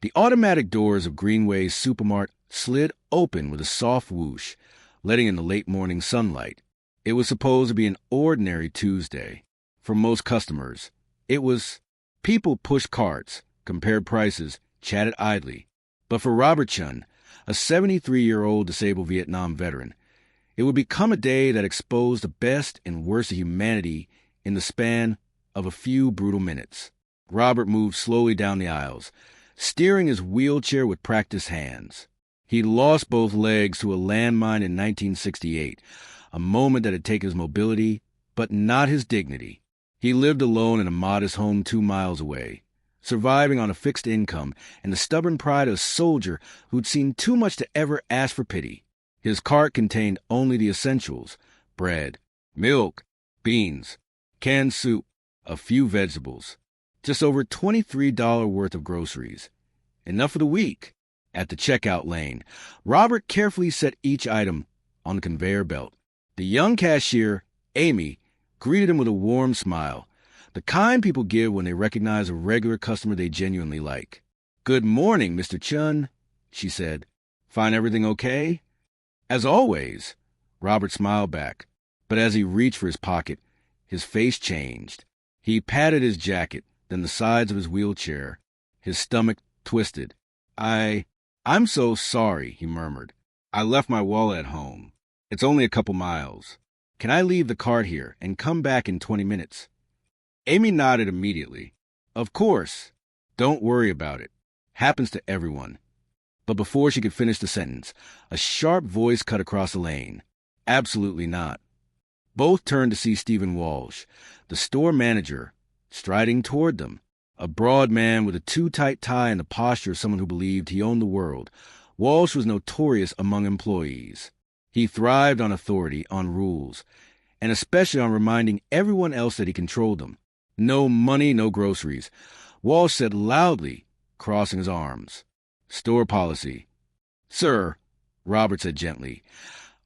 The automatic doors of Greenway's Supermart slid open with a soft whoosh, letting in the late morning sunlight. It was supposed to be an ordinary Tuesday. For most customers, it was. People pushed carts, compared prices, chatted idly. But for Robert Chun, a 73-year-old disabled Vietnam veteran, it would become a day that exposed the best and worst of humanity in the span of a few brutal minutes. Robert moved slowly down the aisles, steering his wheelchair with practiced hands. He'd lost both legs to a landmine in 1968, a moment that had taken his mobility, but not his dignity. He lived alone in a modest home 2 miles away, surviving on a fixed income and the stubborn pride of a soldier who'd seen too much to ever ask for pity. His cart contained only the essentials: bread, milk, beans, canned soup, a few vegetables, just over $23 worth of groceries. Enough for the week. At the checkout lane, Robert carefully set each item on the conveyor belt. The young cashier, Amy, greeted him with a warm smile, the kind people give when they recognize a regular customer they genuinely like. "Good morning, Mr. Chun," she said. "Find everything okay?" "As always," Robert smiled back, but as he reached for his pocket, his face changed. He patted his jacket, then the sides of his wheelchair. His stomach twisted. I'm so sorry," he murmured. "I left my wallet at home. It's only a couple miles. Can I leave the cart here and come back in 20 minutes? Amy nodded immediately. "Of course. Don't worry about it. Happens to everyone." But before she could finish the sentence, a sharp voice cut across the lane. "Absolutely not." Both turned to see Stephen Walsh, the store manager, striding toward them. A broad man with a too-tight tie and the posture of someone who believed he owned the world, Walsh was notorious among employees. He thrived on authority, on rules, and especially on reminding everyone else that he controlled them. "No money, no groceries," Walsh said loudly, crossing his arms. "Store policy." "Sir," Robert said gently,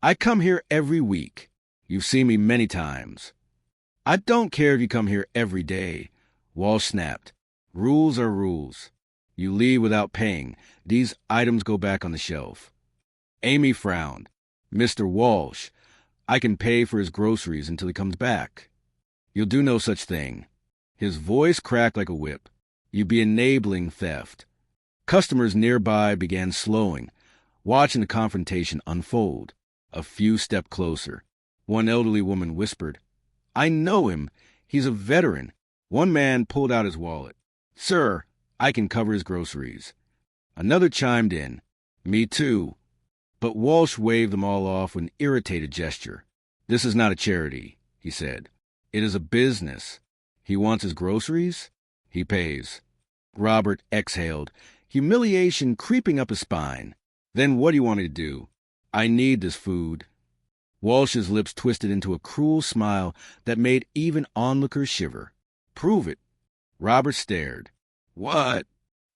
"I come here every week. You've seen me many times." "I don't care if you come here every day," Walsh snapped. "Rules are rules. You leave without paying. These items go back on the shelf." Amy frowned. "Mr. Walsh, I can pay for his groceries until he comes back." "You'll do no such thing." His voice cracked like a whip. "You'd be enabling theft." Customers nearby began slowing, watching the confrontation unfold. A few stepped closer. One elderly woman whispered, "I know him. He's a veteran." One man pulled out his wallet. "Sir, I can cover his groceries." Another chimed in, "Me too." But Walsh waved them all off with an irritated gesture. "This is not a charity," he said. "It is a business. He wants his groceries? He pays." Robert exhaled, humiliation creeping up his spine. "Then what do you want me to do?" "I need this food." Walsh's lips twisted into a cruel smile that made even onlookers shiver. "Prove it." Robert stared. "What?"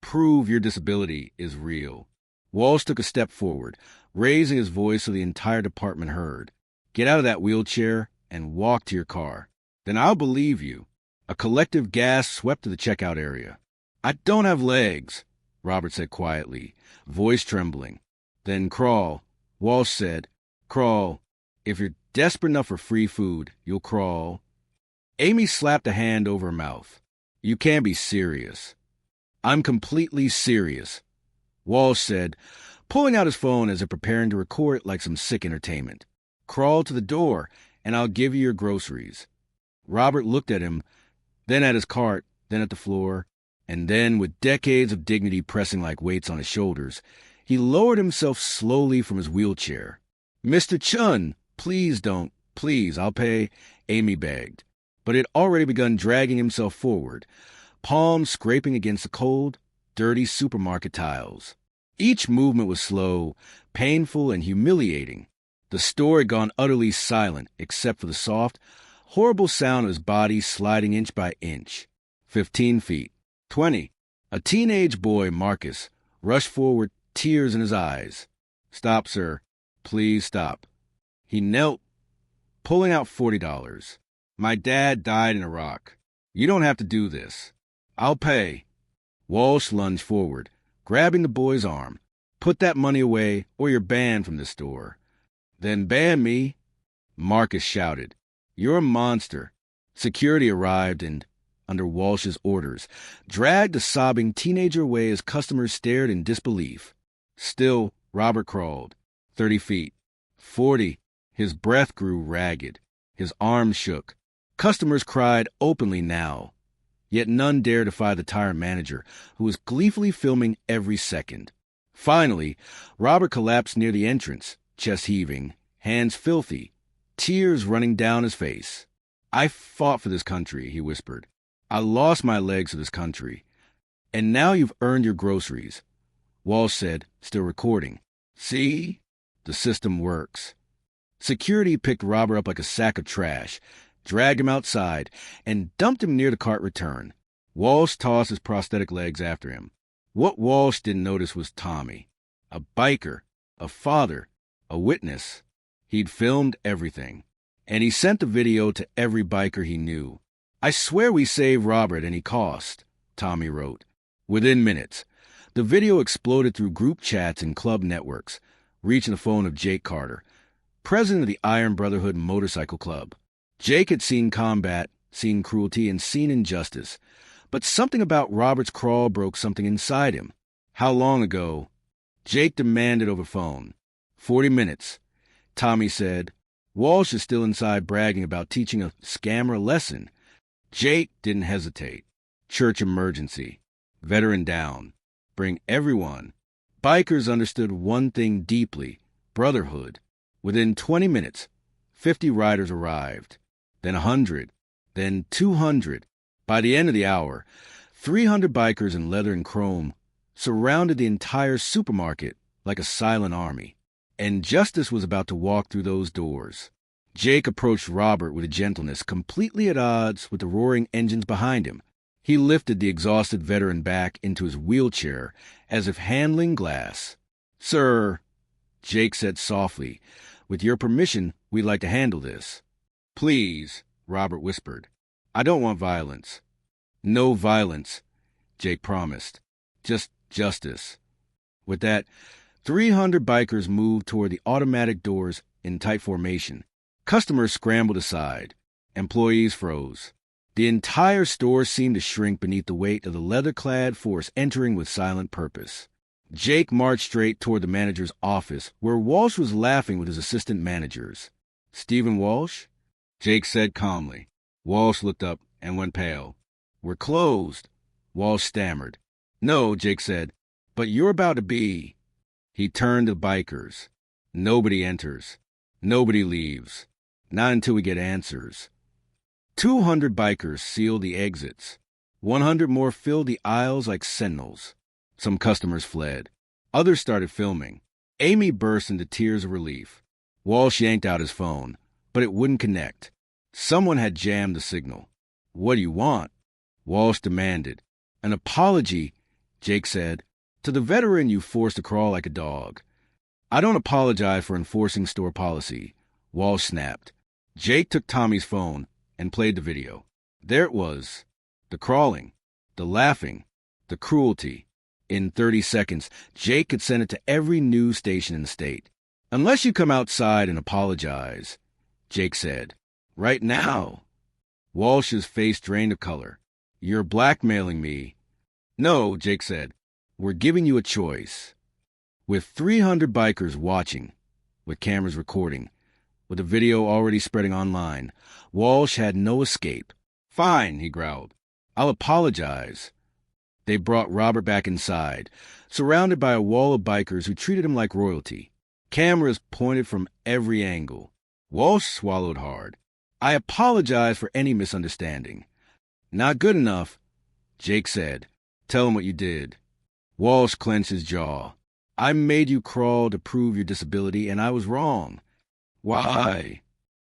"Prove your disability is real." Walsh took a step forward, raising his voice so the entire department heard. "Get out of that wheelchair and walk to your car. Then I'll believe you." A collective gasp swept to the checkout area. "I don't have legs," Robert said quietly, voice trembling. "Then crawl," Walsh said. "Crawl. If you're desperate enough for free food, you'll crawl." Amy slapped a hand over her mouth. "You can't be serious." "I'm completely serious," Walsh said, pulling out his phone as if preparing to record it like some sick entertainment. "Crawl to the door, and I'll give you your groceries." Robert looked at him, then at his cart, then at the floor, and then, with decades of dignity pressing like weights on his shoulders, he lowered himself slowly from his wheelchair. "Mr. Chun, please don't. Please, I'll pay," Amy begged. But he had already begun dragging himself forward, palms scraping against the cold, dirty supermarket tiles. Each movement was slow, painful, and humiliating. The store had gone utterly silent, except for the soft, horrible sound of his body sliding inch by inch. 15 feet. 20. A teenage boy, Marcus, rushed forward, tears in his eyes. "Stop, sir. Please stop." He knelt, pulling out $40. "My dad died in Iraq. You don't have to do this. I'll pay." Walsh lunged forward, grabbing the boy's arm. "Put that money away, or you're banned from this store." "Then ban me," Marcus shouted. "You're a monster." Security arrived and, under Walsh's orders, dragged the sobbing teenager away as customers stared in disbelief. Still, Robert crawled. 30 feet. 40. His breath grew ragged. His arms shook. Customers cried openly now. Yet none dared defy the tyrant manager, who was gleefully filming every second. Finally, Robert collapsed near the entrance, chest heaving, hands filthy, tears running down his face. "I fought for this country," he whispered. "I lost my legs for this country. And now you've earned your groceries." Walsh said, still recording. "See? The system works." Security picked Robert up like a sack of trash, dragged him outside, and dumped him near the cart return. Walsh tossed his prosthetic legs after him. What Walsh didn't notice was Tommy. A biker, a father, a witness. He'd filmed everything. And he sent the video to every biker he knew. "I swear we saved Robert and he cost," Tommy wrote. Within minutes, the video exploded through group chats and club networks, reaching the phone of Jake Carter, president of the Iron Brotherhood Motorcycle Club. Jake had seen combat, seen cruelty, and seen injustice. But something about Robert's crawl broke something inside him. How long ago? Jake demanded over phone. 40 minutes. Tommy said. Walsh is still inside bragging about teaching a scammer a lesson. Jake didn't hesitate. Church emergency. Veteran down. Bring everyone. Bikers understood one thing deeply. Brotherhood. Within 20 minutes, 50 riders arrived. Then 100. Then 200. By the end of the hour, 300 bikers in leather and chrome surrounded the entire supermarket like a silent army. And justice was about to walk through those doors. Jake approached Robert with a gentleness completely at odds with the roaring engines behind him. He lifted the exhausted veteran back into his wheelchair as if handling glass. "Sir," Jake said softly, "with your permission, we'd like to handle this." "Please," Robert whispered. "I don't want violence." "No violence," Jake promised. "Just justice." With that, 300 bikers moved toward the automatic doors in tight formation. Customers scrambled aside. Employees froze. The entire store seemed to shrink beneath the weight of the leather-clad force entering with silent purpose. Jake marched straight toward the manager's office, where Walsh was laughing with his assistant managers. "Stephen Walsh?" Jake said calmly. Walsh looked up and went pale. "We're closed," Walsh stammered. "No," Jake said, "but you're about to be." He turned to bikers. "Nobody enters. Nobody leaves. Not until we get answers." 200 bikers sealed the exits. 100 more filled the aisles like sentinels. Some customers fled. Others started filming. Amy burst into tears of relief. Walsh yanked out his phone, but it wouldn't connect. Someone had jammed the signal. "What do you want?" Walsh demanded. "An apology," Jake said, "to the veteran you forced to crawl like a dog." "I don't apologize for enforcing store policy," Walsh snapped. Jake took Tommy's phone and played the video. There it was. The crawling, the laughing, the cruelty. In 30 seconds, Jake could send it to every news station in the state. "Unless you come outside and apologize," Jake said. "Right now." Walsh's face drained of color. "You're blackmailing me." "No," Jake said. "We're giving you a choice." With 300 bikers watching, with cameras recording, with the video already spreading online, Walsh had no escape. "Fine," he growled. "I'll apologize." They brought Robert back inside, surrounded by a wall of bikers who treated him like royalty. Cameras pointed from every angle. Walsh swallowed hard. "I apologize for any misunderstanding." "Not good enough," Jake said. "Tell him what you did." Walsh clenched his jaw. "I made you crawl to prove your disability, and I was wrong." "Why?"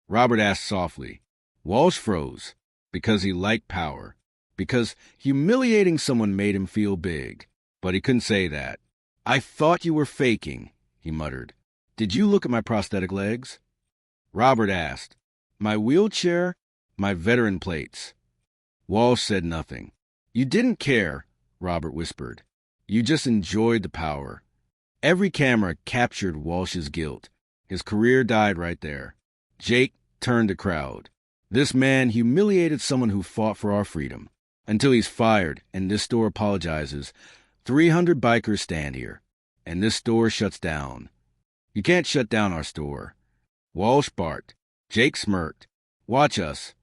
Robert asked softly. Walsh froze. Because he liked power. Because humiliating someone made him feel big. But he couldn't say that. "I thought you were faking," he muttered. "Did you look at my prosthetic legs?" Robert asked. "My wheelchair? My veteran plates." Walsh said nothing. "You didn't care," Robert whispered. You just enjoyed the power. Every camera captured Walsh's guilt. His career died right there. Jake turned the crowd. This man humiliated someone who fought for our freedom. Until he's fired and this store apologizes, 300 bikers stand here, and this store shuts down. You can't shut down our store. Walsh barked. Jake smirked. Watch us.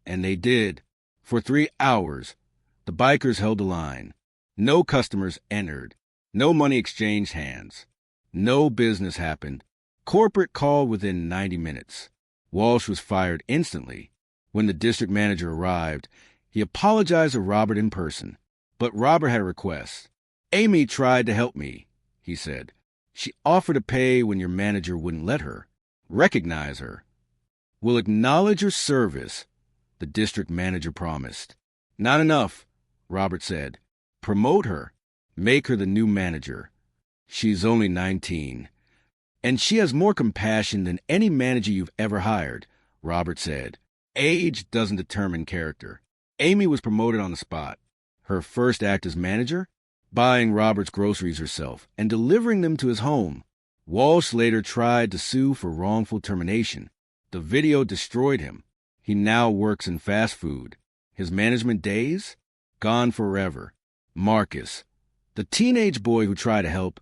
And they did. For 3 hours, the bikers held the line. No customers entered. No money exchanged hands. No business happened. Corporate called within 90 minutes. Walsh was fired instantly. When the district manager arrived, he apologized to Robert in person. But Robert had a request. Amy tried to help me, he said. She offered to pay when your manager wouldn't let her. Recognize her. We'll acknowledge your service, the district manager promised. Not enough, Robert said. Promote her. Make her the new manager. She's only 19. And she has more compassion than any manager you've ever hired, Robert said. Age doesn't determine character. Amy was promoted on the spot. Her first act as manager? Buying Robert's groceries herself and delivering them to his home. Walsh later tried to sue for wrongful termination. The video destroyed him. He now works in fast food. His management days? Gone forever. Marcus, the teenage boy who tried to help,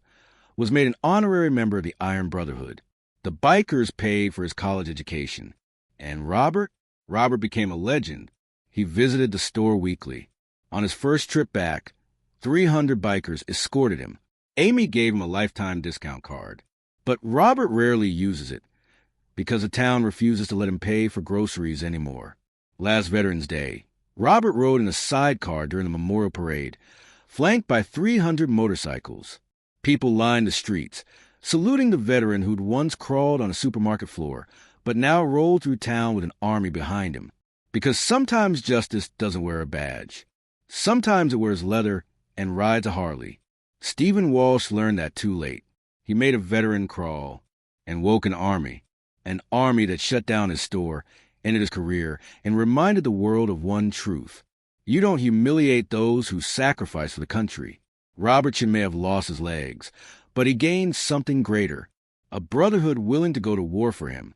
was made an honorary member of the Iron Brotherhood. The bikers paid for his college education. And Robert became a legend. He visited the store weekly. On his first trip back, 300 bikers escorted him. Amy gave him a lifetime discount card. But Robert rarely uses it because the town refuses to let him pay for groceries anymore. Last Veterans Day, Robert rode in a sidecar during the memorial parade, flanked by 300 motorcycles. People lined the streets, saluting the veteran who'd once crawled on a supermarket floor, but now rolled through town with an army behind him. Because sometimes justice doesn't wear a badge. Sometimes it wears leather and rides a Harley. Stephen Walsh learned that too late. He made a veteran crawl and woke an army that shut down his store, ended his career, and reminded the world of one truth. You don't humiliate those who sacrifice for the country. Robertson may have lost his legs, but he gained something greater, a brotherhood willing to go to war for him.